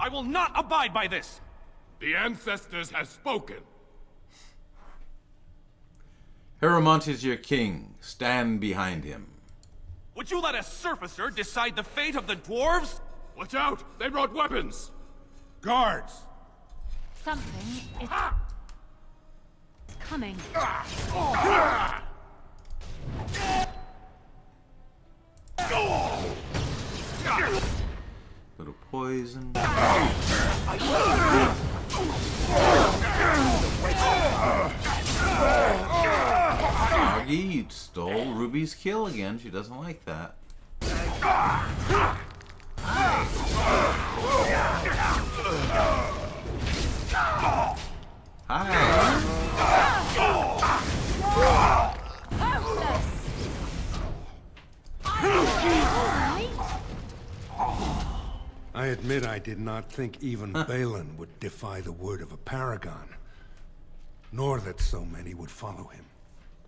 I will not abide by this! The ancestors have spoken. Harrowmont is your king. Stand behind him. Would you let a surfacer decide the fate of the dwarves? Watch out! They brought weapons! Guards! Something is coming. Little poison. Maggie, you stole Ruby's kill again. She doesn't like that. I admit I did not think even Balin would defy the word of a paragon, nor that so many would follow him.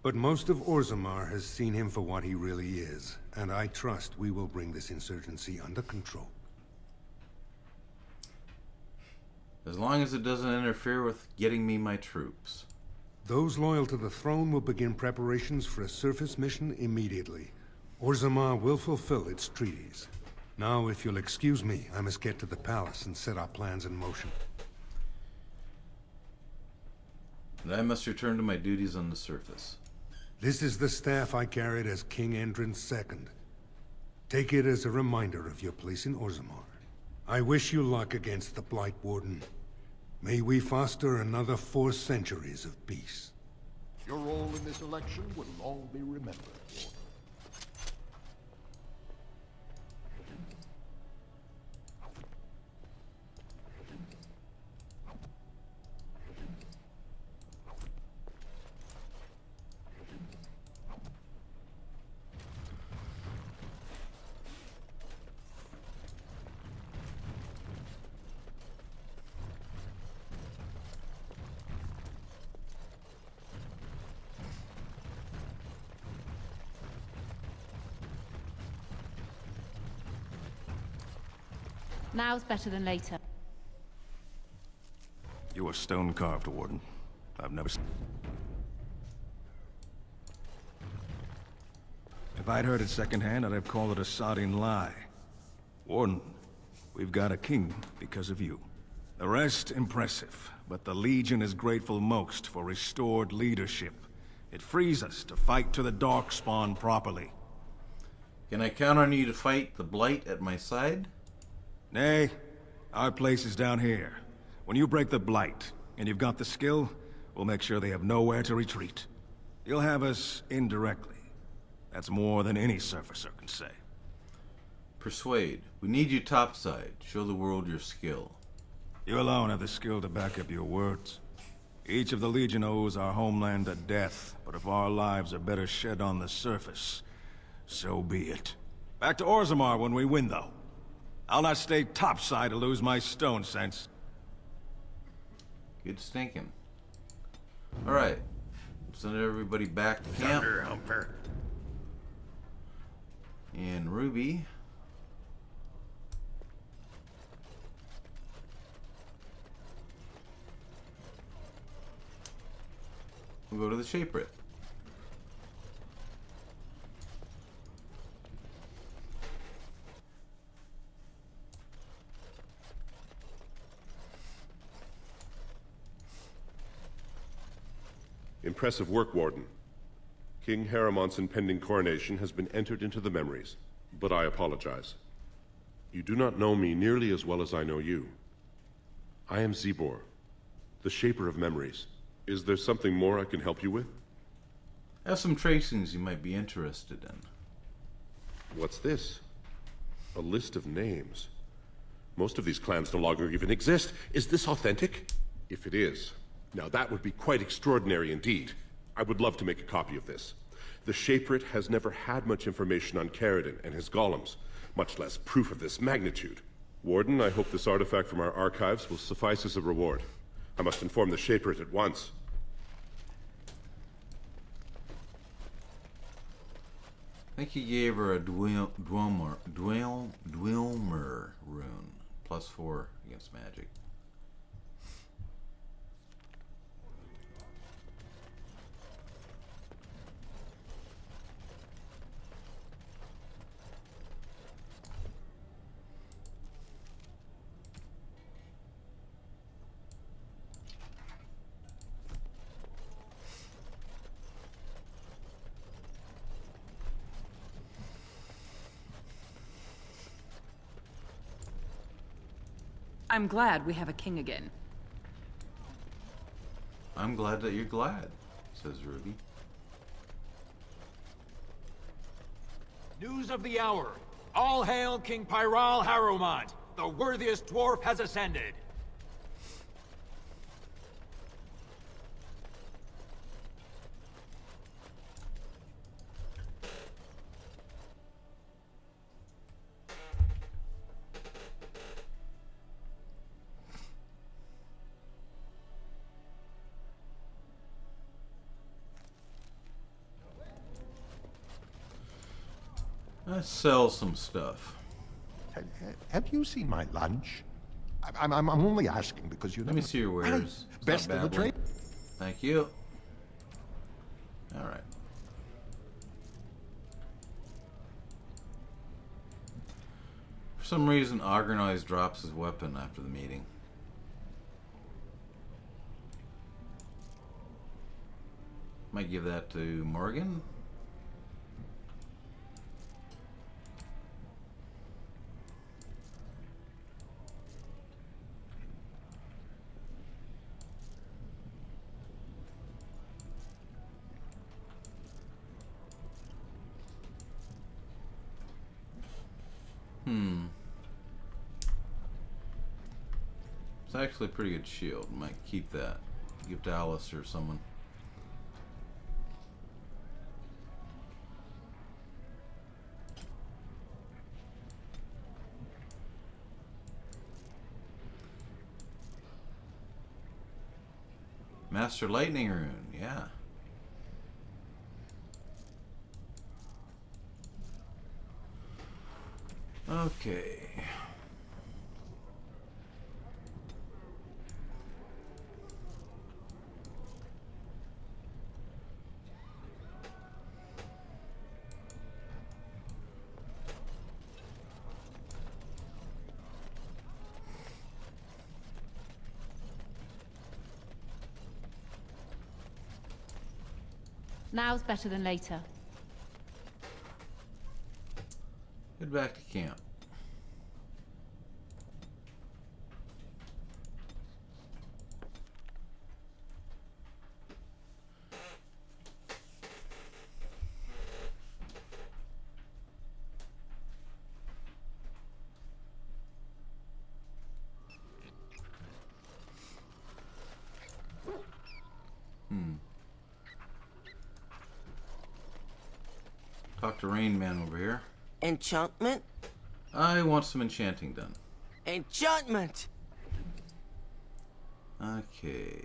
But most of Orzammar has seen him for what he really is, and I trust we will bring this insurgency under control. As long as it doesn't interfere with getting me my troops. Those loyal to the throne will begin preparations for a surface mission immediately. Orzammar will fulfill its treaties. Now, if you'll excuse me, I must get to the palace and set our plans in motion. And I must return to my duties on the surface. This is the staff I carried as King Endrin II. Take it as a reminder of your place in Orzammar. I wish you luck against the Blight Warden. May we foster another 4 centuries of peace. Your role in this election will long be remembered, Warden. Now's better than later. You are stone-carved, Warden. I've never seen... If I'd heard it secondhand, I'd have called it a sodding lie. Warden, we've got a king because of you. The rest, impressive, but the Legion is grateful most for restored leadership. It frees us to fight to the Darkspawn properly. Can I count on you to fight the Blight at my side? Nay, our place is down here. When you break the Blight, and you've got the skill, we'll make sure they have nowhere to retreat. You'll have us indirectly. That's more than any surfacer can say. Persuade. We need you topside. Show the world your skill. You alone have the skill to back up your words. Each of the Legion owes our homeland a death, but if our lives are better shed on the surface, so be it. Back to Orzammar when we win, though. I'll not stay topside to lose my stone sense. Good stinking. Alright. Send everybody back to camp. Humper. And Ruby. We'll go to the Shaperate. Impressive work, Warden. King Haramont's impending coronation has been entered into the memories, but I apologize. You do not know me nearly as well as I know you. I am Zebor, the Shaper of Memories. Is there something more I can help you with? I have some tracings you might be interested in. What's this? A list of names. Most of these clans no longer even exist. Is this authentic? If it is, now that would be quite extraordinary indeed. I would love to make a copy of this. The Shaperate has never had much information on Caridin and his golems, much less proof of this magnitude. Warden, I hope this artifact from our archives will suffice as a reward. I must inform the Shaperate at once. I think he gave her a Dwemer rune. +4 against magic. I'm glad we have a king again. I'm glad that you're glad, says Ruby. News of the hour. All hail King Pyral Harrowmont! The worthiest dwarf has ascended! Let's sell some stuff. Have you seen my lunch? I'm only asking because you know. Let me see your wares. Best in the trade. Thank you. All right. For some reason, Organize drops his weapon after the meeting. Might give that to Morgan. It's actually a pretty good shield. Might keep that. Give to Alice or someone. Master Lightning Rune, yeah. Okay. Now's better than later. Head back to camp. Talk to Rain Man over here. Enchantment? I want some enchanting done. Enchantment! Okay.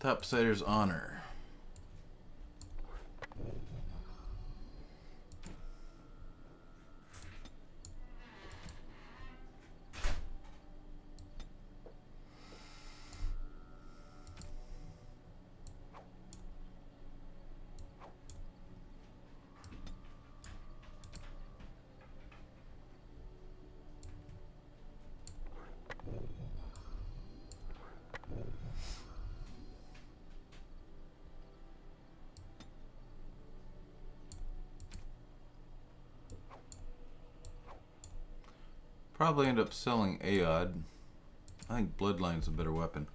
Topsider's Honor. Probably end up selling Aod. I think Bloodline's a better weapon.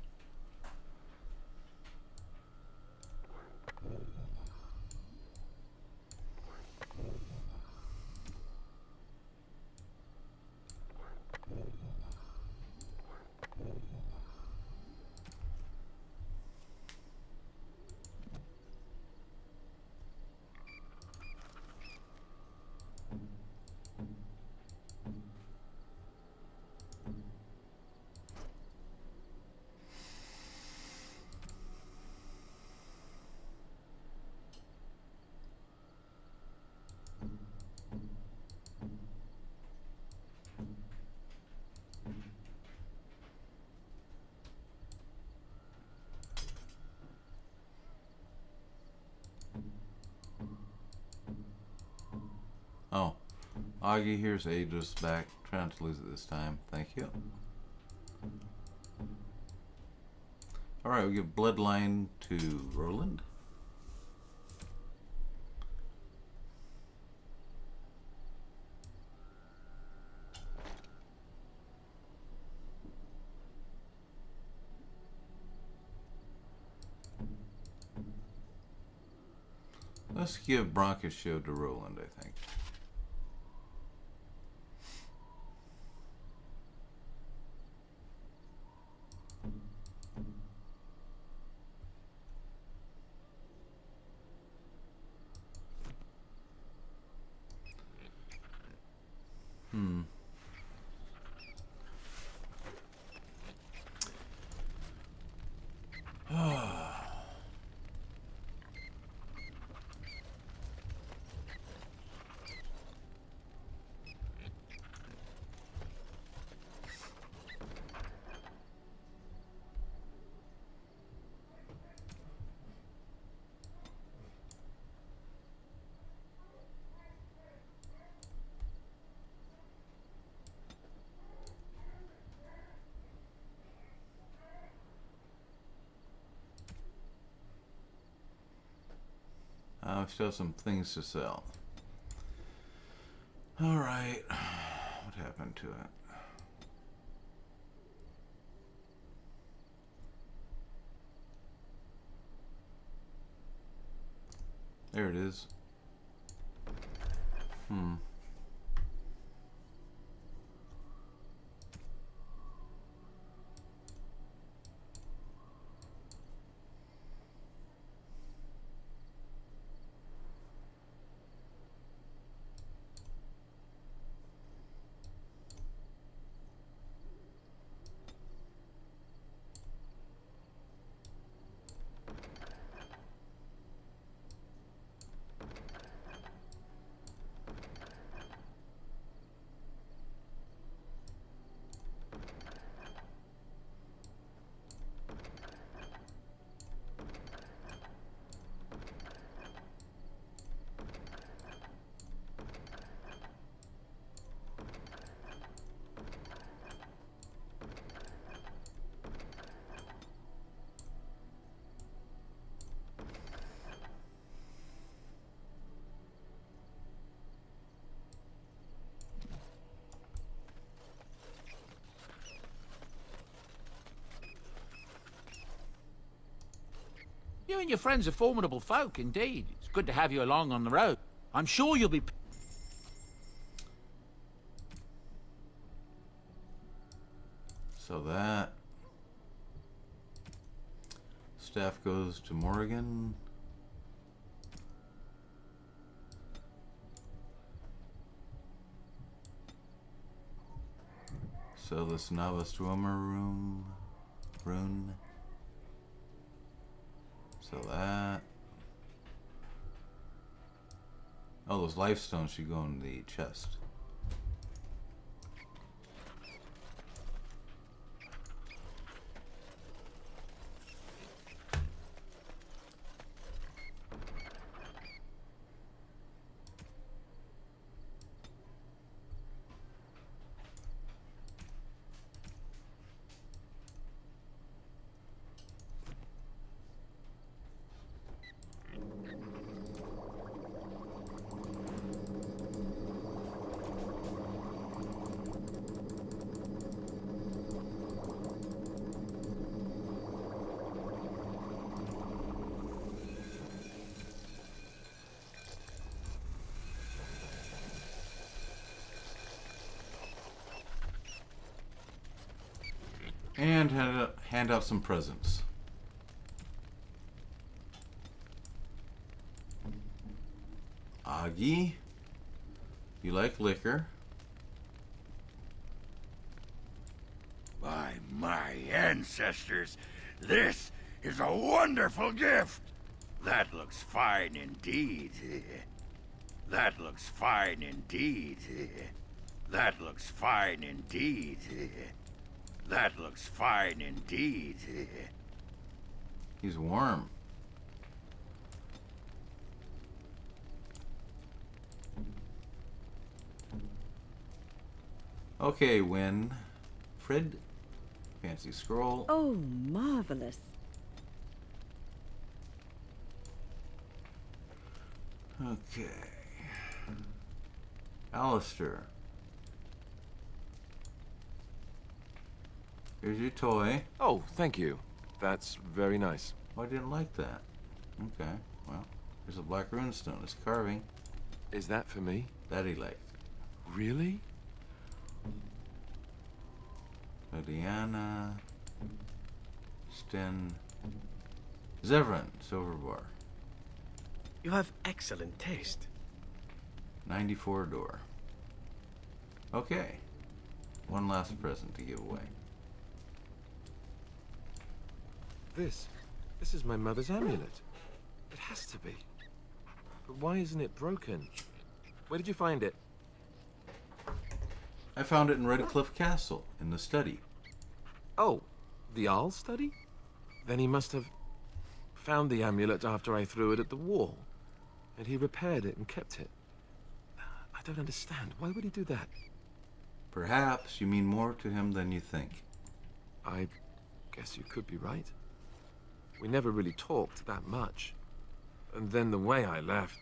Augie, here's Aegis back. Try not to lose it this time. Thank you. Alright, we give Bloodline to Roland. Let's give Bronca's Shield to Roland, I think. We still have some things to sell. Alright. What happened to it? There it is. You and your friends are formidable folk, indeed. It's good to have you along on the road. I'm sure you'll be... So that staff goes to Morrigan. Sell this novice swimmer rune. Sell that. Oh, those life stones should go in the chest. And hand out some presents. Augie, you like liquor? By my ancestors, this is a wonderful gift. That looks fine indeed. That looks fine indeed. That looks fine indeed. That looks fine indeed. He's warm. Okay, Win. Fred. Fancy scroll. Oh, marvelous. Okay. Alistair. Here's your toy. Oh, thank you. That's very nice. Oh, I didn't like that. Okay, well, here's a black runestone. It's carving. Is that for me? That he liked. Really? Diana. Sten. Zevran, silver bar. You have excellent taste. 94 door. Okay. One last present to give away. This is my mother's amulet. It has to be. But why isn't it broken? Where did you find it? I found it in Redcliffe Castle, in the study. Oh, the Arl's study? Then he must have found the amulet after I threw it at the wall. And he repaired it and kept it. I don't understand. Why would he do that? Perhaps you mean more to him than you think. I guess you could be right. We never really talked that much. And then the way I left...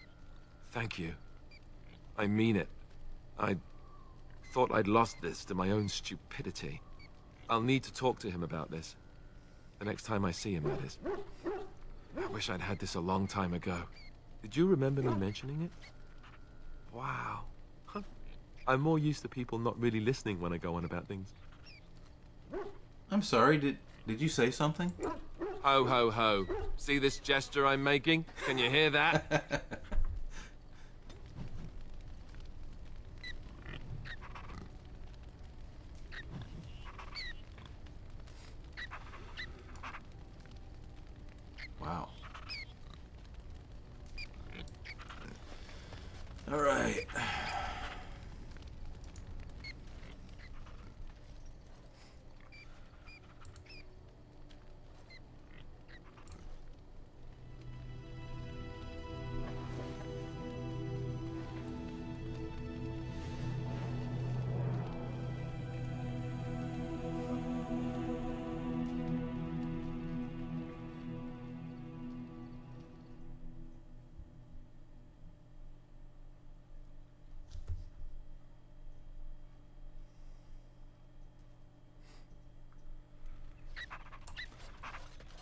Thank you. I mean it. I thought I'd lost this to my own stupidity. I'll need to talk to him about this. The next time I see him, that is. I wish I'd had this a long time ago. Did you remember me mentioning it? Wow. I'm more used to people not really listening when I go on about things. I'm sorry, did you say something? Ho, ho, ho. See this gesture I'm making? Can you hear that? Wow. All right.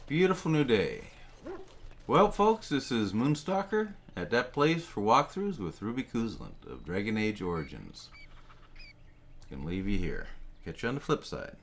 Beautiful new day. Well, folks, this is Moonstalker at that place for walkthroughs with Ruby Cousland of Dragon Age Origins. Gonna leave you here. Catch you on the flip side.